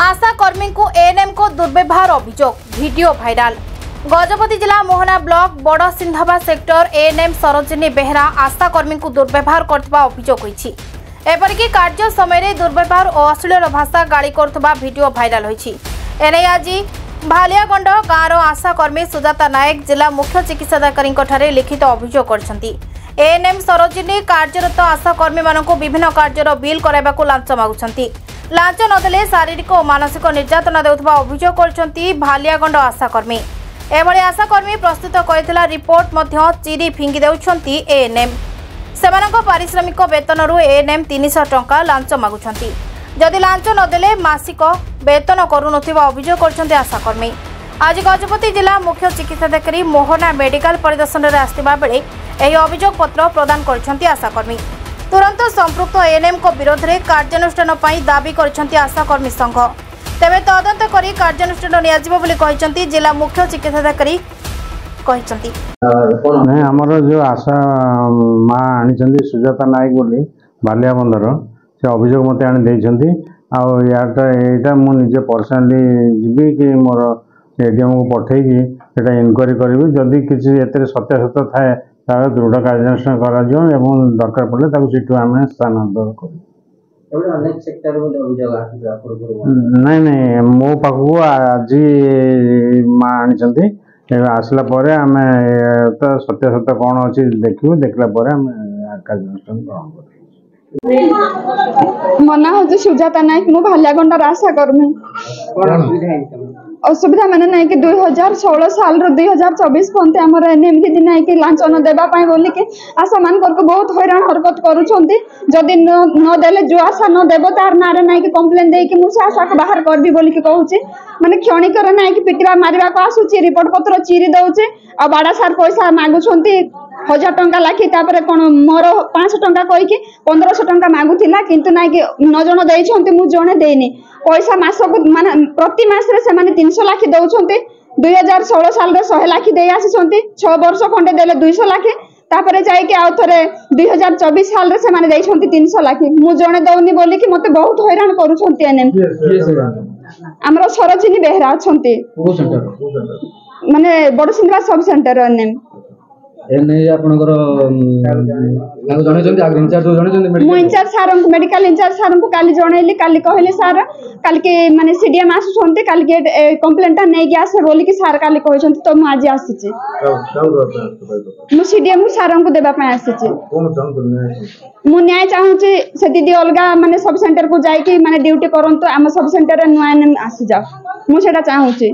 आशा कर्मी को एएनएम को दुर्व्यवहार अभियोग वीडियो भाइराल। गजपति जिला मोहना ब्लॉक बड़ सिंधवा सेक्टर एएनएम सरोजिनी बेहरा आशा कर्मी को दुर्व्यवहार करथिबा अभियोग होईछि। एपरिक कार्य समय दुर्व्यवहार और अश्लील भाषा गाड़ी करथिबा वीडियो भाइराल होईछि। एने आज भालियागंड गाँवर आशा कर्मी सुजाता नायक जिला मुख्य चिकित्साधिकारी लिखित अभियोग करछंती। एएनएम सरोजिनी कार्यरत आशा कर्मी मानक विभिन्न कार्यर बिल कराइबाकू लांच मागुछंती। लांच नदेले शारीरिक और मानसिक निर्यातना देउथबा अभियोग करछंती भालियागंड आशा कर्मी। एभली आशा कर्मी प्रस्तुत करथिला रिपोर्ट मध्य चिरी फिंगी देउछंती एएनएम। सेमानक पारिश्रमिक वेतनरू एएनएम 300 टंका लांच मागुछंती। जदि लांच नदेले मासिक वेतन करुनथिबा अभियोग करछंती आशा कर्मी। आज गजपति जिला मुख्य चिकित्साधिकारी मोहना मेडिकल परिदर्शन में आसथिबा बेले एही अभियोग पत्र प्रदान करछंती आशा कर्मी। तुरंत संपृक्त एएनएम को विरोध में कार्यानुष्ठान दाबी करछंती आशा कर्मी संघ। तेबे तदंत करी कार्यानुष्ठान नियाजिबो बोली कहिसंती जिला मुख्य चिकित्साधिकारी कहिसंती। नहीं हमर जो आशा माँ आनी सुजाता नायक बोली बालिया बंदर से अभियोग मत आनी देइछंती। आटा मु निजे पर्सनाली जीवी कि मोर एडीएम को पठेगी सेटा इनक्वारी करी जदि किसी एते सत्यासत्य थाए तार दृढ़ कार्यानुष्ठान करा जियो एवं दरकार पड़े ताकू सीटू आमे स्थानांतर करू। नहीं मो पाखु आज माँ आनी आसला परे आमे तो सत्यासत्य कौन अच्छी देखू देखला परे आमे कार्यानुष्ठान ग्रहण करू। मना हूँ सुजाता नायक मु भालियागंडार आशा कर्मी। असुविधा मैंने नहीं कि 2016 साल 2024 पंते आमर एमती दिन नहीं कि लांच न देवाई बोल कि आशा मान को बहुत हैरान हरकत करुँच। जदि नदेले जो आशा न देव तार ना नहीं कि कम्प्लेन दे कि मुझे आशा को बाहर करबी बोल कि कहूँ माने क्षणिकर नहीं कि पिटिबा मारिबा को आसुची रिपोर्ट पत्र चिरी दौचे आ बाड़ा सार पैसा मागुंट 1000 टंका लाखी तापर कौन मोर 500 टंका कहीकि 1500 टंका मागुला किंतु ना कि 9 जन देइछंती मु जणे देइनी पैसा मासक माने प्रति मास रे से माने 300 लाख दउछंती। 2016 साल रे 100 लाख देई आसीछंती 6 वर्ष खंडे देले 200 लाख तापर जाई कि आ थरे 2024 साल रे से माने देइछंती 300 लाख मु जणे दउनी बोली कि मते बहुत हैरान करूछंती। एनएम हमरो सरोजिनी बेहरा अछंती माने बड़ सिंधवा सब centre ANM incharge sir medical incharge sir को काली जनइली काली कहले सार काल के माने सीडीएम आसुछंती काल के कंप्लेंट नै कि आसे बोली कि सार काली कहछंती तो मु आज आसीची मु सीडीएम सार को देबा पय आसीची। मु न्याय चाहूची से दीदी अलगा माने सब सेंटर को जाई कि माने ड्यूटी करंतो हम सब सेंटर रे नुआ आसी जाओ मु सेटा चाहूची।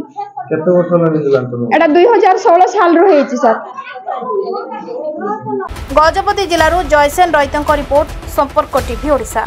केते वर्ष लागि एटा 2016 साल रो हेची सर। गजपति जिलूर जयसेन रईतों रिपोर्ट संपर्क टीवी ओडिशा।